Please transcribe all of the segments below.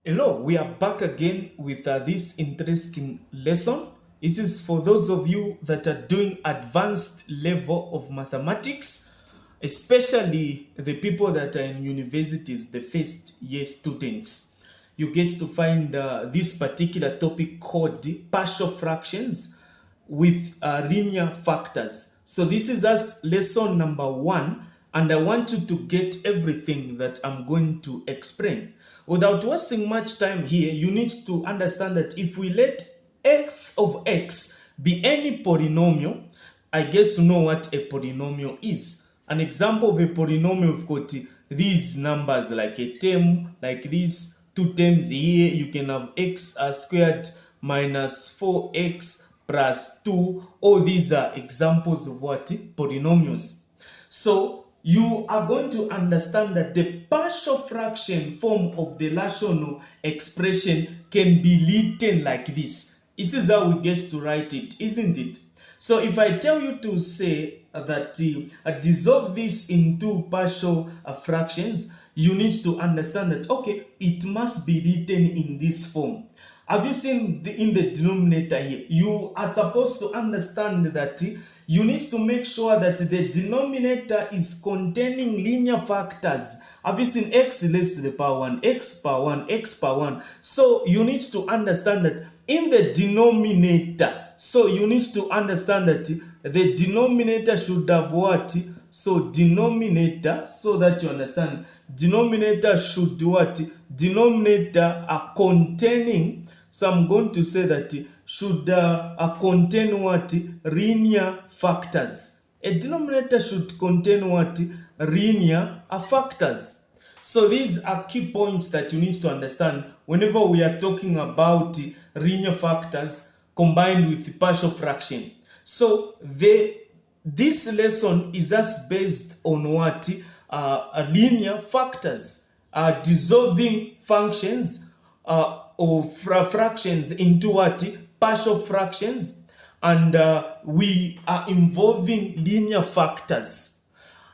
Hello, we are back again with this interesting lesson. This is for those of you that are doing advanced level of mathematics, especially the people that are in universities, the first year students. You get to find this particular topic called partial fractions with linear factors. So this is us lesson number 1, and I want you to get everything that I'm going to explain. Without wasting much time here, you need to understand that if we let f of x be any polynomial, I guess you know what a polynomial is. An example of a polynomial, we've got these numbers like a term, like these two terms here. You can have x squared minus 4x plus 2. All these are examples of what? Polynomials. So you are going to understand that the partial fraction form of the rational expression can be written like this. This is how we get to write it, isn't it? So if I tell you to say that dissolve this into partial fractions, you need to understand that, okay, it must be written in this form. Have you seen in the denominator here? You are supposed to understand that you need to make sure that the denominator is containing linear factors. Have you seen x raised to the power 1, x power 1, x power 1? So you need to understand that in the denominator, so you need to understand that the denominator should have what? So denominator, so that you understand, denominator should what? Denominator are containing, so I'm going to say that should contain what? Linear factors. A denominator should contain what? Linear factors. So these are key points that you need to understand whenever we are talking about linear factors combined with partial fraction. So this lesson is just based on what? Linear factors, dissolving functions or fractions into what? Partial fractions, and we are involving linear factors.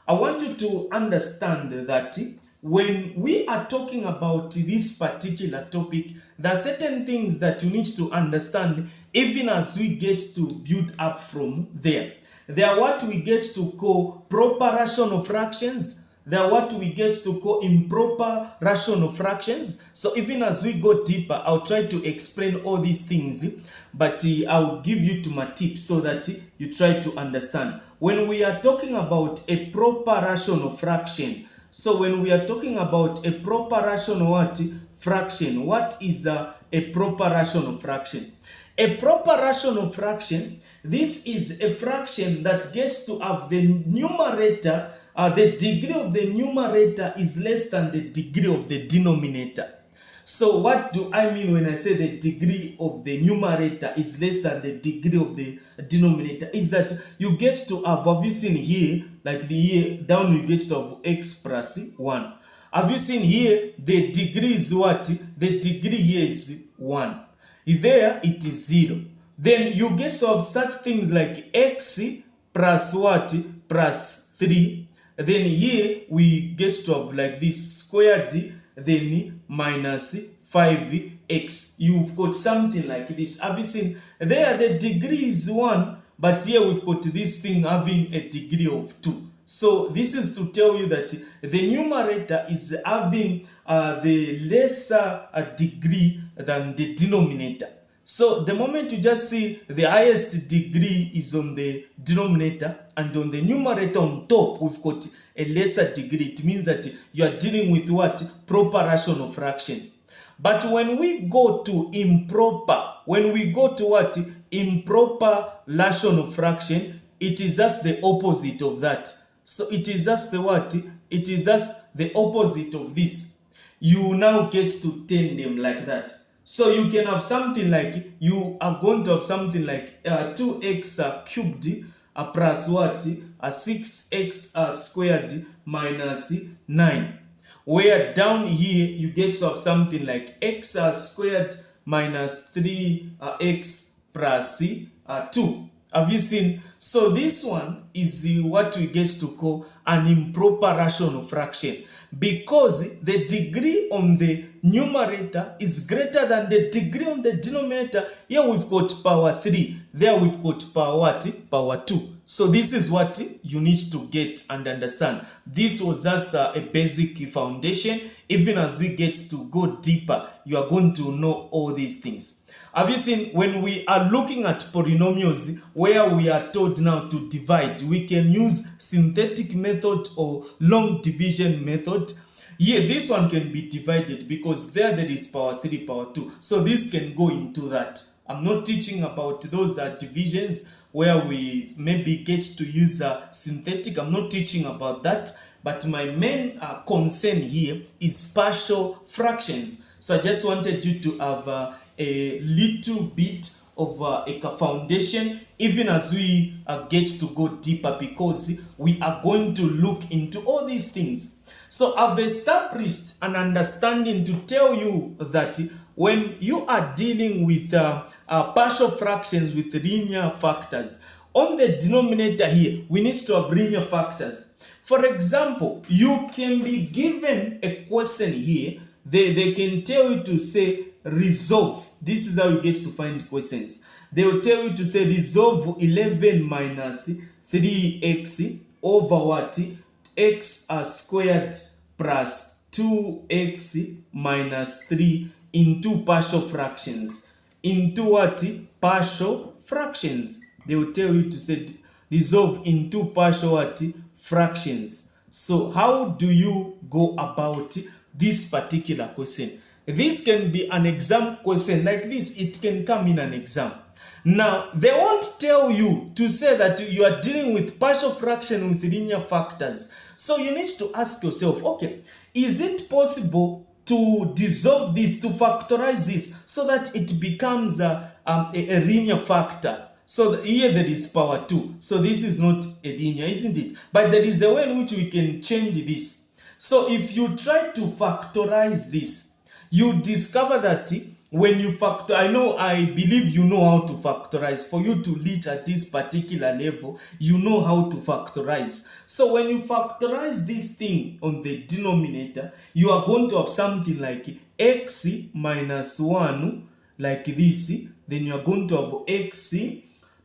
I want you to understand that when we are talking about this particular topic, there are certain things that you need to understand even as we get to build up from there. They are what we get to call proper rational fractions. They are what we get to call improper rational fractions. So even as we go deeper, I'll try to explain all these things, but I'll give you to my tips so that you try to understand. When we are talking about a proper rational fraction, so when we are talking about a proper rational what? Fraction, what is a proper rational fraction? A proper rational fraction, this is a fraction that gets to have the numerator, the degree of the numerator is less than the degree of the denominator. So what do I mean when I say the degree of the numerator is less than the degree of the denominator? Is that you get to have you seen here, like the here down you get to have x plus 1. Have you seen here the degree is what? The degree here is 1. There it is 0. Then you get to have such things like x plus what? Plus 3. Then here we get to have like this squared, then minus 5x. You've got something like this. Have you seen? There the degree is 1, but here we've got this thing having a degree of 2. So this is to tell you that the numerator is having the lesser degree than the denominator. So the moment you just see the highest degree is on the denominator, and on the numerator on top we've got a lesser degree, it means that you are dealing with what? Proper rational fraction. But when we go to improper, when we go to what? Improper rational fraction, it is just the opposite of that. So it is just the what? It is just the opposite of this. You now get to turn them like that. So you can have something like, you are going to have something like 2x cubed plus what? 6x squared minus 9. Where down here you get to have something like x squared minus 3x plus 2. Have you seen? So this one is what we get to call an improper rational fraction, because the degree on the numerator is greater than the degree on the denominator. Here we've got power 3. There we've got power what? Power 2. So this is what you need to get and understand. This was just a basic foundation. Even as we get to go deeper, you are going to know all these things. Have you seen when we are looking at polynomials where we are told now to divide, we can use synthetic method or long division method. Yeah, this one can be divided because there is power 3, power 2. So this can go into that. I'm not teaching about those divisions where we maybe get to use synthetic. I'm not teaching about that. But my main concern here is partial fractions. So I just wanted you to have a little bit of a foundation even as we get to go deeper, because we are going to look into all these things. So I've established an understanding to tell you that when you are dealing with partial fractions with linear factors, on the denominator here, we need to have linear factors. For example, you can be given a question here. They can tell you to say resolve. This is how you get to find questions. They will tell you to say resolve 11 minus 3x over what? X squared plus 2x minus 3 into partial fractions. Into what? Partial fractions. They will tell you to say resolve into partial what? Fractions. So how do you go about this particular question? This can be an exam question like this. It can come in an exam. Now, they won't tell you to say that you are dealing with partial fraction with linear factors. So you need to ask yourself, okay, is it possible to dissolve this, to factorize this, so that it becomes a linear factor? So here there is power 2. So this is not a linear, isn't it? But there is a way in which we can change this. So if you try to factorize this, you discover that when you factor, I believe you know how to factorize. For you to reach at this particular level, you know how to factorize. So when you factorize this thing on the denominator, you are going to have something like x minus 1, like this. Then you are going to have x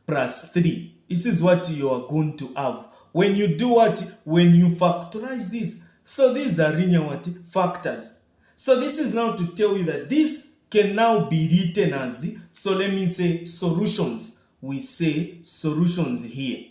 plus 3. This is what you are going to have. When you do what? When you factorize this. So these are linear what? Factors. So this is now to tell you that this can now be written as, so let me say solutions. We say solutions here.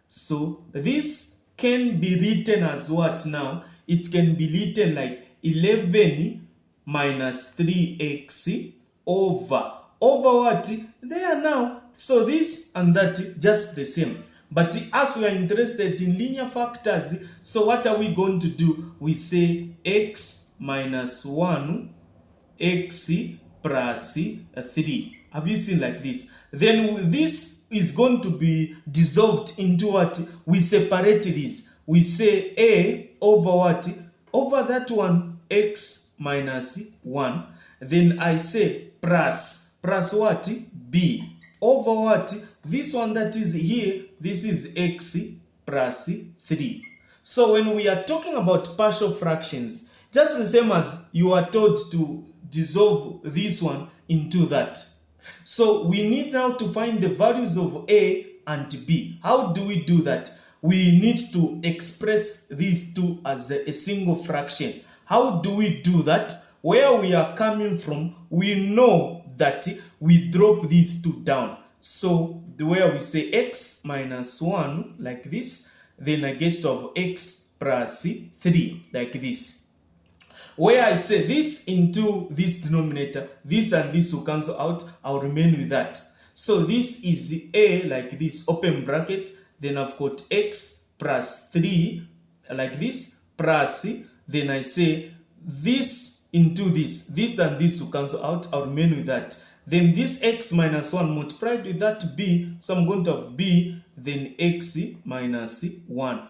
So this can be written as what now? It can be written like 11 minus 3x over what? There now. So this and that just the same. But as we are interested in linear factors, so what are we going to do? We say x minus 1, x plus 3. Have you seen like this? Then this is going to be dissolved into what? We separate this. We say a over what? Over that one, x minus 1. Then I say plus what? B. Over what? This one that is here, this is x plus 3. So when we are talking about partial fractions, just the same as you are told to dissolve this one into that. So we need now to find the values of a and b. How do we do that? We need to express these two as a single fraction. How do we do that? Where we are coming from, we know that we drop these two down. So where we say x minus 1 like this, then I get to have x plus 3 like this. Where I say this into this denominator, this and this will cancel out, I'll remain with that. So this is a like this, open bracket, then I've got x plus 3 like this, plus, then I say this into this and this will cancel out, I'll remain with that. Then this x minus 1 multiplied with that b, so I'm going to have b, then x minus 1.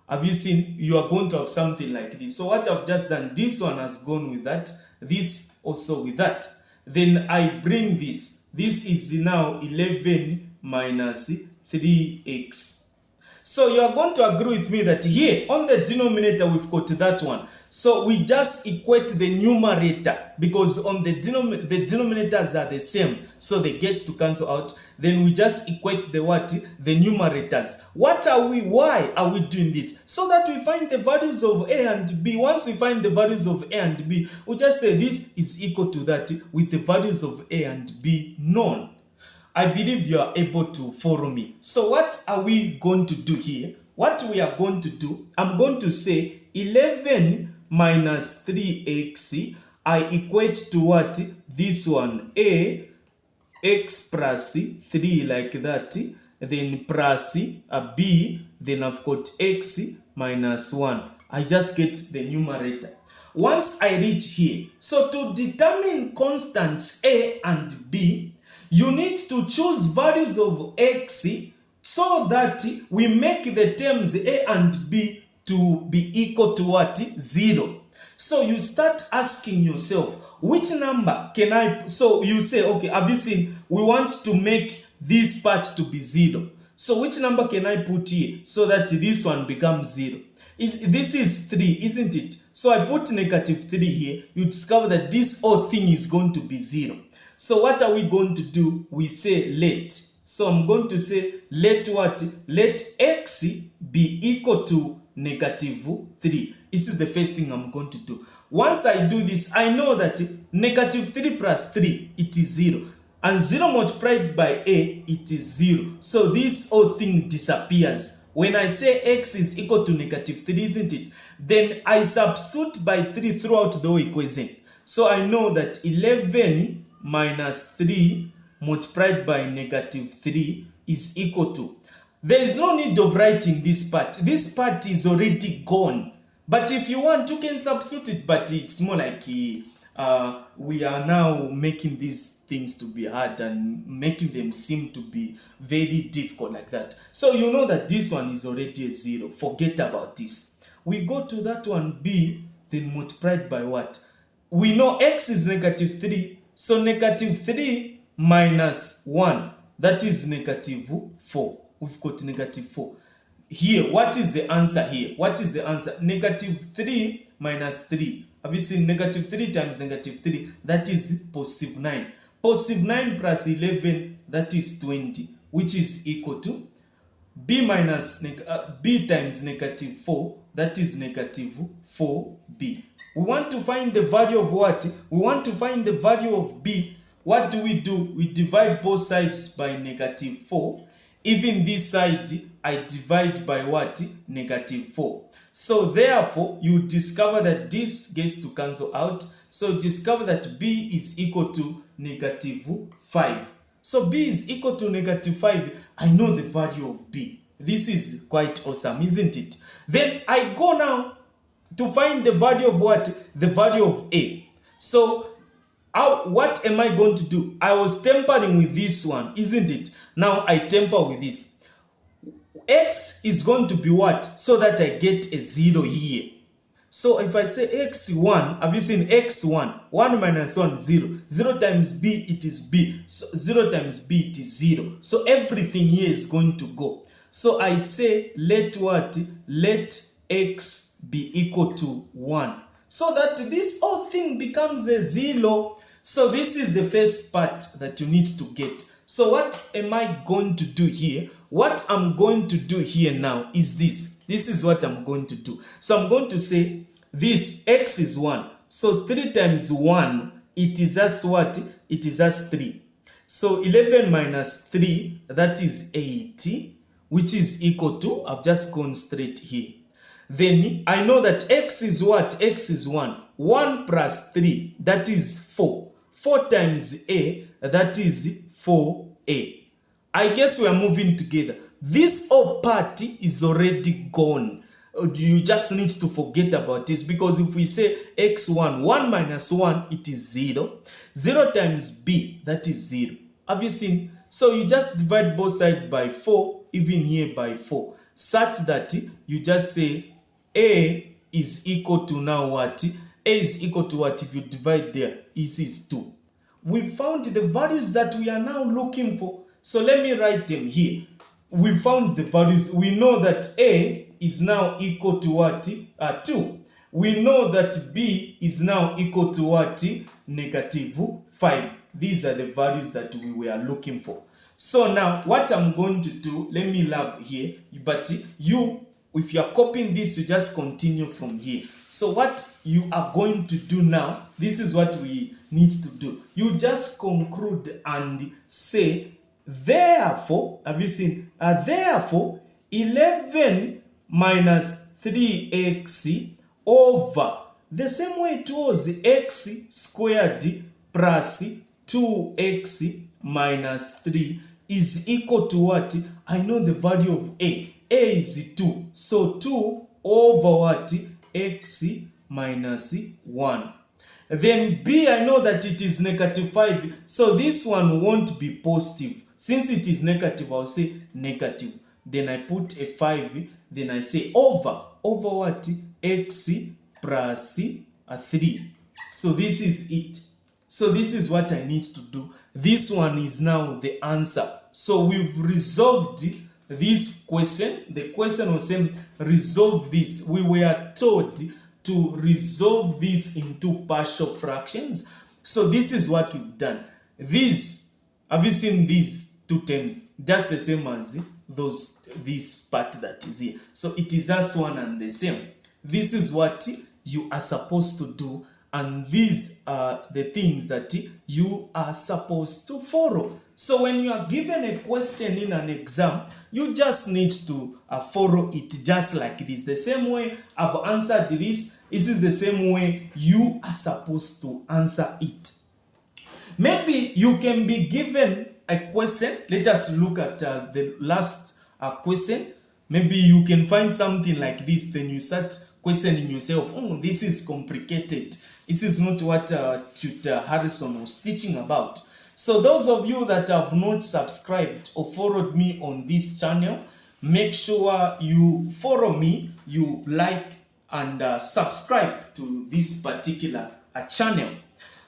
Have you seen? You are going to have something like this. So what I've just done, this one has gone with that, this also with that. Then I bring this. This is now 11 minus 3x. So you are going to agree with me that here on the denominator we've got that one. So we just equate the numerator because on the denominators are the same, so they get to cancel out. Then we just equate the what? The numerators. Why are we doing this? So that we find the values of A and B. Once we find the values of A and B, we just say this is equal to that with the values of A and B known. I believe you are able to follow me. So what are we going to do here? What we are going to do, I'm going to say 11 minus 3x, I equate to what? This one, a x plus 3 like that, then plus a b, then I've got x minus 1. I just get the numerator. Once I reach here, so to determine constants a and b, you need to choose values of x so that we make the terms a and b to be equal to what? 0. So you start asking yourself, which number can I, so you say, okay, have you seen, we want to make this part to be 0. So which number can I put here so that this one becomes 0? This is 3, isn't it? So I put negative 3 here. You discover that this whole thing is going to be 0. So what are we going to do? We say let. So I'm going to say let what? Let x be equal to negative 3. This is the first thing I'm going to do. Once I do this, I know that negative 3 plus 3, it is 0. And 0 multiplied by a, it is 0. So this whole thing disappears. When I say x is equal to negative 3, isn't it? Then I substitute by 3 throughout the whole equation. So I know that 11 minus 3 multiplied by negative 3 is equal to. There is no need of writing this part. This part is already gone. But if you want, you can substitute it. But it's more like we are now making these things to be hard and making them seem to be very difficult like that. So you know that this one is already a 0. Forget about this. We go to that one b, then multiplied by what? We know x is negative 3. So negative 3 minus 1, that is negative 4. We've got negative 4. Here, what is the answer here? What is the answer? Negative 3 minus 3. Have you seen negative 3 times negative 3? That is positive 9. Positive 9 plus 11, that is 20, which is equal to b minus b times negative 4, that is negative 4b. We want to find the value of what? We want to find the value of b. What do? We divide both sides by negative 4. Even this side, I divide by what? Negative 4. So therefore, you discover that this gets to cancel out. So discover that b is equal to negative 5. So b is equal to negative 5. I know the value of b. This is quite awesome, isn't it? Then I go now to find the value of what? The value of a. So what am I going to do? I was tampering with this one, isn't it? Now I tamper with this. X is going to be what? So that I get a 0 here. So if I say x1, have you seen x1? 1 minus 1, 0. 0 times b, it is b. So 0 times b, it is 0. So everything here is going to go. So I say let what? Let x be equal to 1. So that this whole thing becomes a 0. So this is the first part that you need to get. So what am I going to do here? What I'm going to do here now is this. This is what I'm going to do. So I'm going to say this x is 1. So 3 times 1, it is as what? It is as 3. So 11 minus 3, that is 80, which is equal to, I've just gone straight here. Then I know that x is what? X is 1. 1 plus 3, that is 4. 4 times a, that is 4a. I guess we are moving together. This whole part is already gone. You just need to forget about this, because if we say x1, 1 minus 1, it is 0. 0 times b, that is 0. Have you seen? So you just divide both sides by 4, even here by 4, such that you just say a is equal to now what? A is equal to what? If you divide there, this is 2. We found the values that we are now looking for. So let me write them here. We found the values. We know that a is now equal to what? 2. we know that b is now equal to what? -5. These are the values that we were looking for. So now what I'm going to do, let me lab here, but you, if you are copying this, you just continue from here. So what you are going to do now, this is what we need to do. You just conclude and say, therefore, have you seen? Therefore, 11 minus 3x over the same way it was x squared plus 2x minus 3 is equal to what? I know the value of a. A is 2. So 2 over what? X minus 1. Then b, I know that it is -5. So this one won't be positive. Since it is negative, I'll say negative. Then I put a 5. Then I say over what? X plus 3. So this is it. So this is what I need to do. This one is now the answer. So we've resolved this question. The question was saying resolve this. We were told to resolve this into partial fractions. So this is what we've done. These, have you seen these two terms? That's the same as this part that is here. So it is just one and the same. This is what you are supposed to do, and these are the things that you are supposed to follow. So when you are given a question in an exam, you just need to follow it just like this. The same way I've answered this is the same way you are supposed to answer it. Maybe you can be given a question. Let us look at the last question. Maybe you can find something like this, then you start questioning yourself, oh, this is complicated. This is not what Tutor Harrison was teaching about. So those of you that have not subscribed or followed me on this channel, make sure you follow me, you like and subscribe to this particular channel.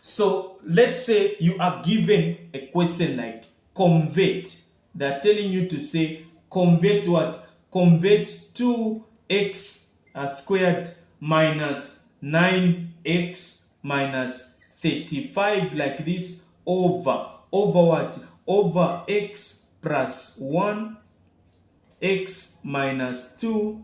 So let's say you are given a question like convert. They're telling you to say convert what? Convert 2x squared minus 9x minus 35 like this over what? Over x plus 1, x minus 2,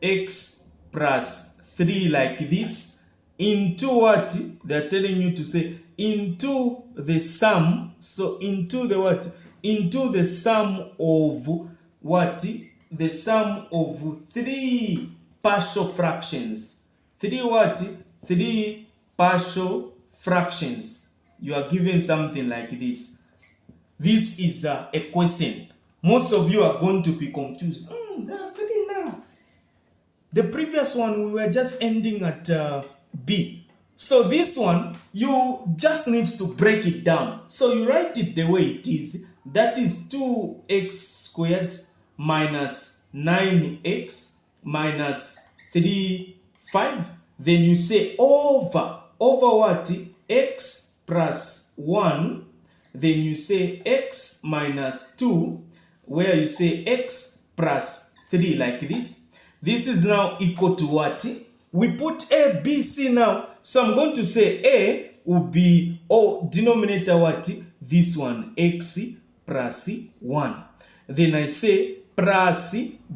x plus 3 like this into what? They're telling you to say into the sum. So into the what? Into the sum of what? The sum of 3 partial fractions. 3 what? 3 partial fractions. You are given something like this. This is a question. Most of you are going to be confused. Now. The previous one, we were just ending at B. So this one, you just need to break it down. So you write it the way it is. That is 2x squared minus 9x minus 3, 5. Then you say over what? X plus 1. Then you say x minus 2, where you say x plus 3 like this. This is now equal to what? We put a, b, c now. So I'm going to say a will be, denominator what? This one, x plus 1. Then I say plus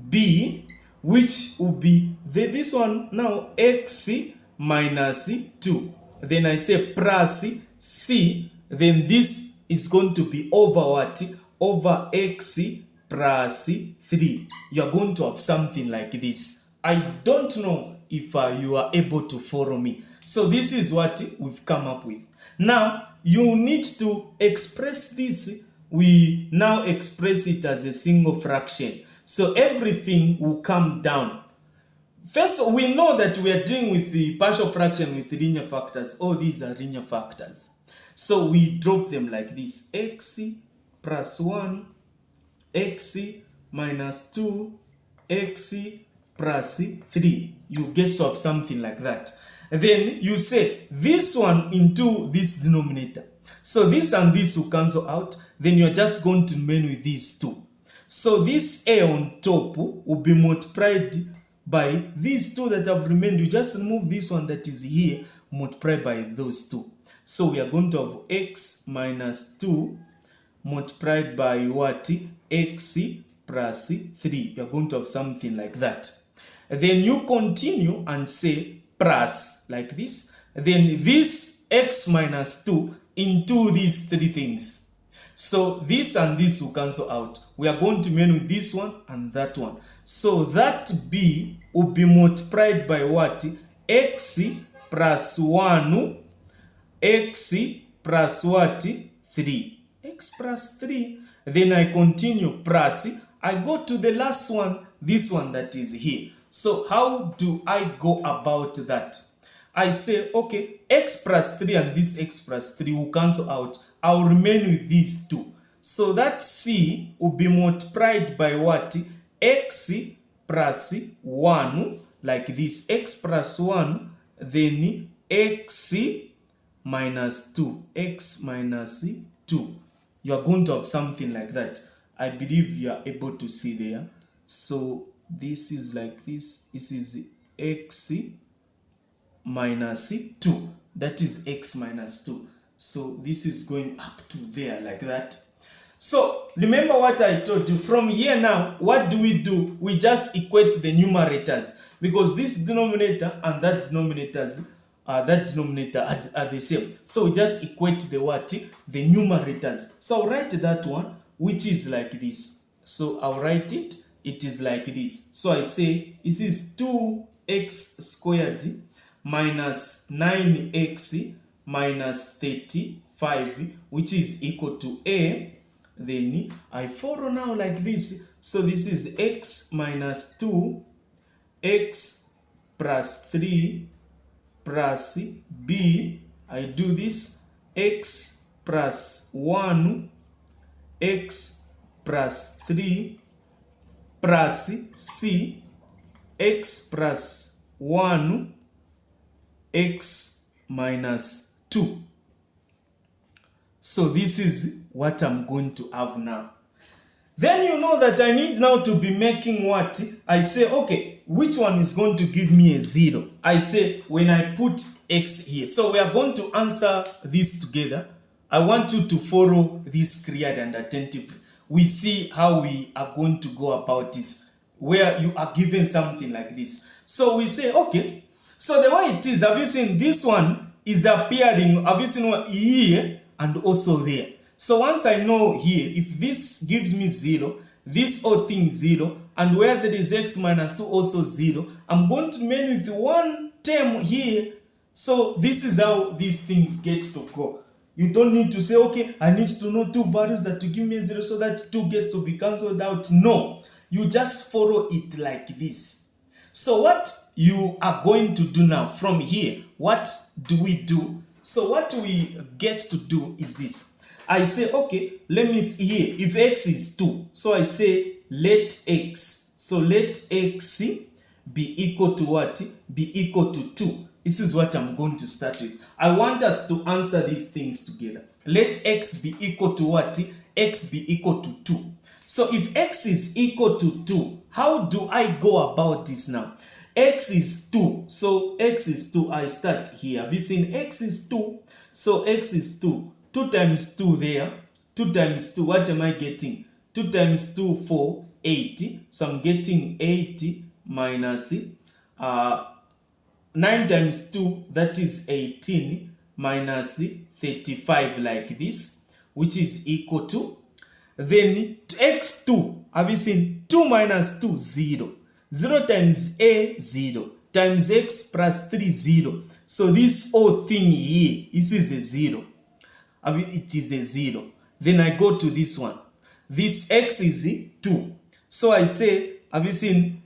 b, which will be this one now, x minus 2. Then I say plus c. Then this is going to be over what? Over x plus 3. You are going to have something like this. I don't know if you are able to follow me. So this is what we've come up with. Now, you need to express this. We now express it as a single fraction. So everything will come down. First, we know that we are dealing with the partial fraction with linear factors. All these are linear factors. So we drop them like this. X plus 1, x minus 2, x plus 3. You get to have something like that. Then you say this one into this denominator. So this and this will cancel out. Then you're just going to remain with these two. So this a on top will be multiplied by these two that have remained. You just remove this one that is here, multiply by those two. So we are going to have x minus 2 multiplied by what? X plus 3. You are going to have something like that. Then you continue and say plus like this. Then this x minus 2 into these three things. So this and this will cancel out. We are going to remain with this one and that one. So that b will be multiplied by what? X plus 1, x plus what? 3. X plus 3. Then I continue plus. I go to the last one, this one that is here. So how do I go about that? I say, okay, x plus 3 and this x plus 3 will cancel out. I'll remain with these two. So that c will be multiplied by what? X plus 1, like this, x plus 1, then x minus 2, x minus 2. You are going to have something like that. I believe you are able to see there. So this is like this. This is x minus 2. That is x minus 2. So this is going up to there like that. So remember what I told you. From here now, what do? We just equate the numerators, because this denominator and that denominator are the same. So we just equate the what? The numerators. So I'll write that one, which is like this. So I'll write it. It is like this. So I say this is 2x squared minus 9x minus 35, which is equal to a. Then I follow now like this. So this is x minus 2, x plus 3 plus b. I do this, x plus 1, x plus 3 plus c, x plus 1, x minus 2. So this is what I'm going to have now. Then you know that I need now to be making what? I say, okay, which one is going to give me a 0? I say when I put x here. So we are going to answer this together. I want you to follow this clearly and attentively. We see how we are going to go about this, where you are given something like this. So we say, okay, so the way it is, have you seen this one is appearing, have you seen what here and also there? So once I know here, if this gives me 0, this whole thing 0, and where there is x minus 2 also 0, I'm going to remain with one term here. So this is how these things get to go. You don't need to say, okay, I need to know two values that will give me 0 so that 2 gets to be cancelled out. No, you just follow it like this. So what you are going to do now from here, what do we do? So what we get to do is this. I say, okay, let me see here. If x is 2, so I say let x. So let x be equal to what? Be equal to 2. This is what I'm going to start with. I want us to answer these things together. Let x be equal to what? X be equal to 2. So if x is equal to 2, how do I go about this now? X is 2. So x is 2. I start here. Have you seen x is 2? So x is 2. 2 times 2 there. 2 times 2. What am I getting? 2 times 2, 4, 80. So I'm getting 80 minus 9 times 2. That is 18 minus 35 like this, which is equal to. Then x2. Have you seen 2 minus 2? 0. 0 times a, 0. Times x plus 3, 0. So this whole thing here, this is a 0. It is a 0. Then I go to this one. This x is 2. So I say, have you seen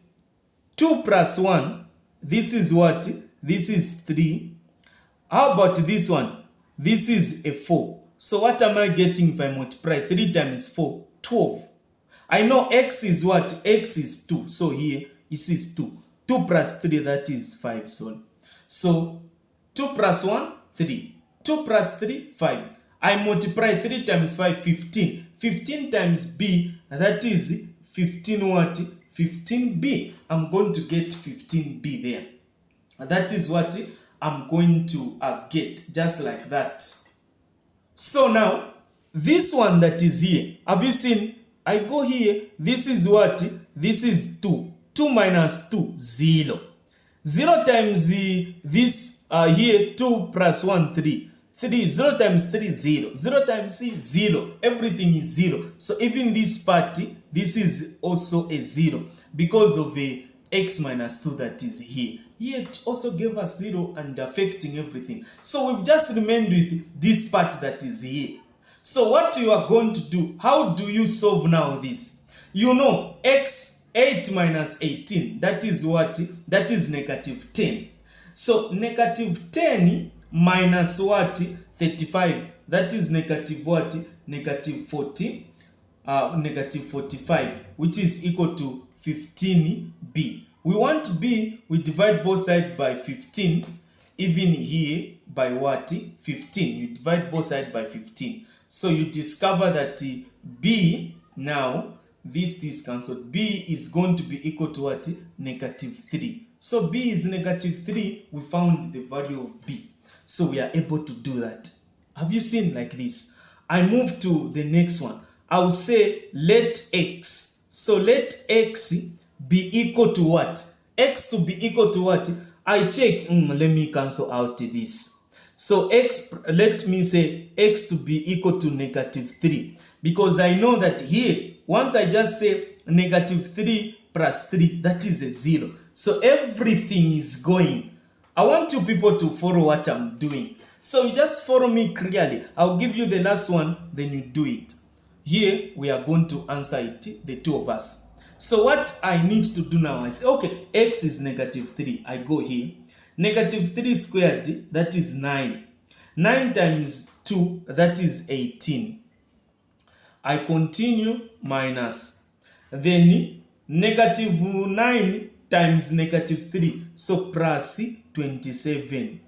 2 plus 1? This is what? This is 3. How about this one? This is a 4. So what am I getting if I multiply 3 times 4? 12. I know x is what? X is 2. So here, this is 2. 2 plus 3, that is 5. So 2 plus 1, 3. 2 plus 3, 5. I multiply 3 times 5, 15. 15 times b, that is 15 what? 15b. I'm going to get 15b there. That is what I'm going to get, just like that. So now, this one that is here, have you seen? I go here, this is what? This is 2. 2 minus 2, 0. 0 times this here, 2 plus 1, 3. 3, 0 times 3, 0. 0 times c, 0. Everything is 0. So even this part, this is also a 0 because of the x minus 2 that is here. Here it also gave us 0 and affecting everything. So we've just remained with this part that is here. So what you are going to do, how do you solve now this? You know, x 8 minus 18, that is what? That is negative 10. So negative 10 minus what? 35. That is negative what? Negative 40. Negative 45, which is equal to 15b. We want b, we divide both sides by 15. Even here by what? 15. You divide both sides by 15. So you discover that b now, this is cancelled. B is going to be equal to what? Negative 3. So b is negative 3. We found the value of b. So we are able to do that. Have you seen like this? I move to the next one. I will say let x. So let x be equal to what? X to be equal to what? I check. Let me cancel out this. So x, let me say x to be equal to negative 3. Because I know that here, once I just say negative 3 plus 3, that is a 0. So everything is going. I want you people to follow what I'm doing. So you just follow me clearly. I'll give you the last one, then you do it. Here, we are going to answer it, the two of us. So what I need to do now, I say, okay, x is negative 3. I go here. Negative 3 squared, that is 9. 9 times 2, that is 18. I continue minus. Then negative 9 times negative 3. So plus 27.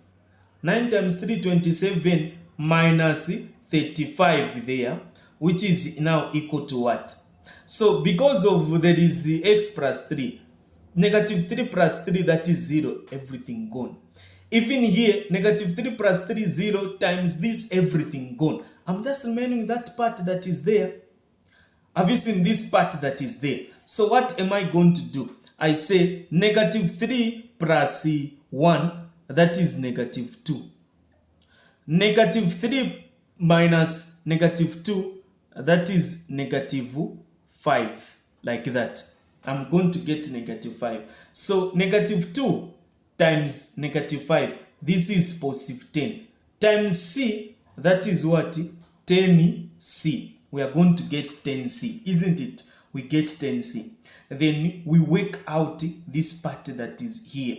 9 times 3, 27 minus 35 there, which is now equal to what? So because of there is x plus 3, negative 3 plus 3, that is 0, everything gone. Even here, negative 3 plus 3, 0 times this, everything gone. I'm just remaining that part that is there. Have you seen this part that is there? So what am I going to do? I say negative 3 plus 1, that is negative 2. Negative 3 minus negative 2, that is negative 5. Like that. I'm going to get negative 5. So negative 2 times negative 5, this is positive 10. Times c, that is what? 10c. We are going to get 10c, isn't it? We get 10c. Then we work out this part that is here.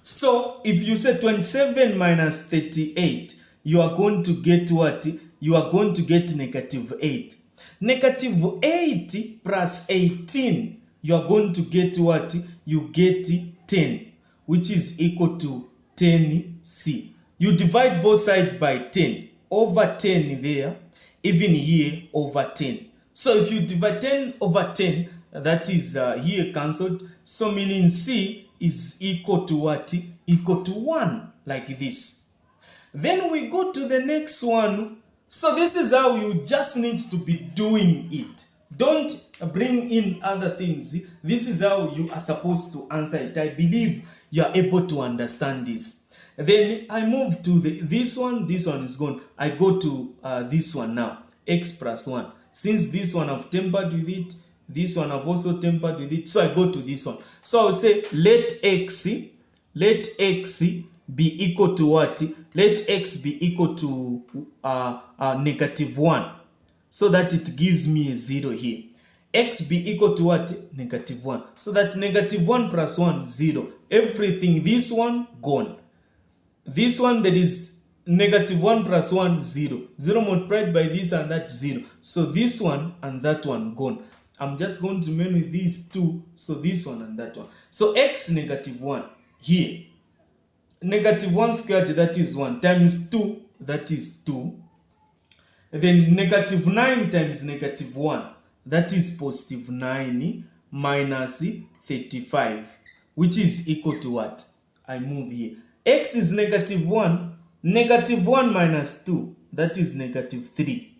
So if you say 27 minus 38, you are going to get what? You are going to get negative 8. Negative 8 plus 18, you are going to get what? You get 10, which is equal to 10c. You divide both sides by 10. Over 10 there, even here over 10. So if you divide 10 over 10, that is here cancelled. So meaning c is equal to what? Equal to 1, like this. Then we go to the next one. So this is how you just need to be doing it. Don't bring in other things. This is how you are supposed to answer it. I believe you are able to understand this. Then I move to this one is gone. I go to this one now, x plus 1. Since this one I've tempered with it, this one I've also tempered with it, so I go to this one. So I'll say let x be equal to what? Let x be equal to negative 1, so that it gives me a 0 here. X be equal to what? Negative 1. So that negative 1 plus 1, 0. Everything, this one, gone. This one, that is negative 1 plus 1, 0. 0 multiplied by this and that, 0. So this one and that one, gone. I'm just going to remain with these two. So this one and that one. So x negative 1 here. Negative 1 squared, that is 1, times 2, that is 2. Then negative 9 times negative 1, that is positive 9, minus 35, which is equal to what? I move here. X is negative 1. Negative 1 minus 2, that is negative 3.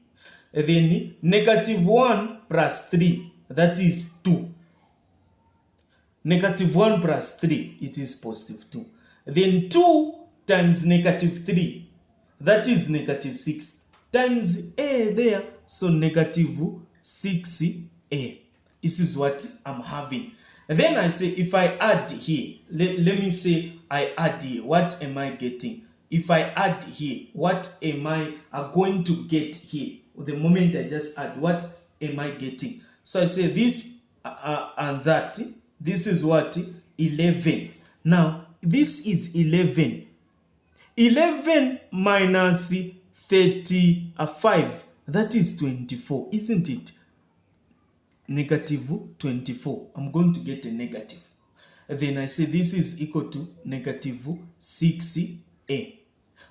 Then negative 1 plus 3, that is 2. Negative 1 plus 3, it is positive 2. Then 2 times negative 3, that is negative 6, times a there, so negative 6a. This is what I'm having. And then I say, if I add here, let me say I add here, what am I getting? If I add here, what am I going to get here? The moment I just add, what am I getting? So I say this and that. This is what? 11. Now, this is 11. 11 minus 35, that is 24, isn't it? Negative 24. I'm going to get a negative. Then I say this is equal to negative 6a.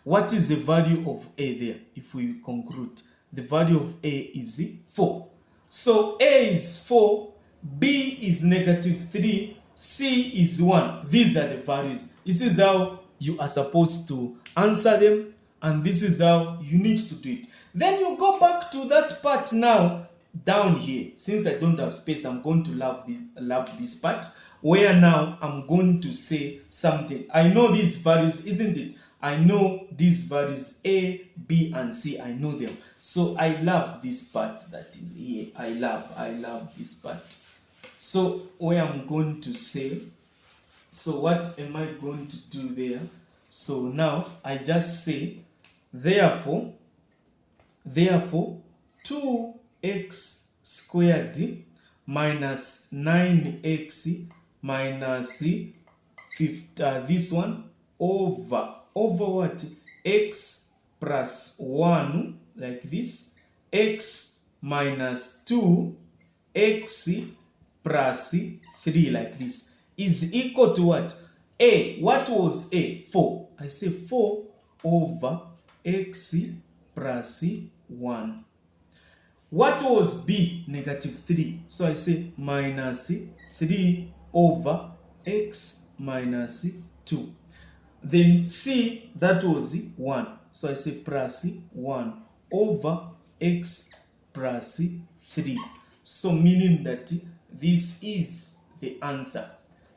What is the value of a there? If we conclude, the value of a is 4. So a is 4, b is negative 3, c is 1. These are the values. This is how you are supposed to answer them, and this is how you need to do it. Then you go back to that part now, down here. Since I don't have space, I'm going to lab this part, where now I'm going to say something. I know these values, isn't it? I know these values a, b, and c. I know them. So I love this part that is here. I love this part. So where I'm going to say, so what am I going to do there? So now I just say, therefore 2x squared minus 9x minus 50, this one over what? X plus 1, like this, x minus 2, x plus 3, like this, is equal to what? A. What was A? 4. I say 4 over x plus 1. What was B? Negative 3. So I say minus 3 over x minus 2. Then C, that was 1. So I say plus 1 over x plus 3. So meaning that this is the answer.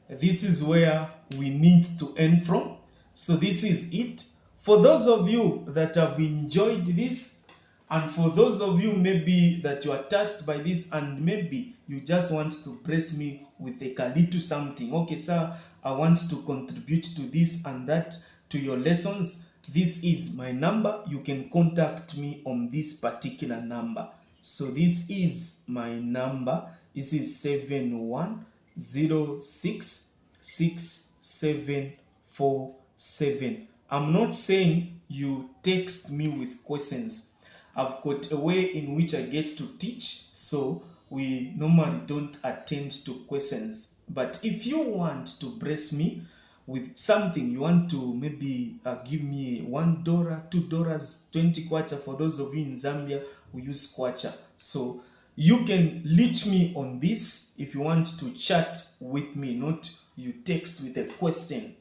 This is where we need to end from. So this is it. For those of you that have enjoyed this, and for those of you maybe that you are touched by this, and maybe you just want to bless me with a little something. Okay, sir, I want to contribute to this and that, to your lessons. This is my number. You can contact me on this particular number. So this is my number. This is 71066747. I'm not saying you text me with questions. I've got a way in which I get to teach, so we normally don't attend to questions. But if you want to bless me with something, you want to maybe give me $1, $2, 20 kwacha. For those of you in Zambia who use kwacha, so you can reach me on this if you want to chat with me, not you text with a question.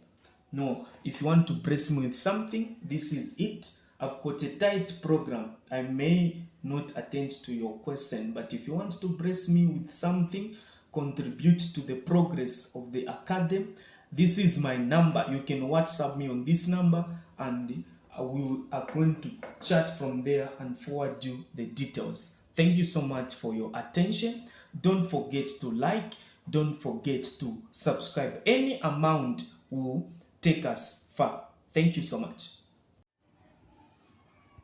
No, if you want to bless me with something, this is it. I've got a tight program. I may not attend to your question, but if you want to bless me with something, contribute to the progress of the academy, this is my number. You can WhatsApp me on this number, and we are going to chat from there and forward you the details. Thank you so much for your attention. Don't forget to like. Don't forget to subscribe. Any amount will take us far. Thank you so much.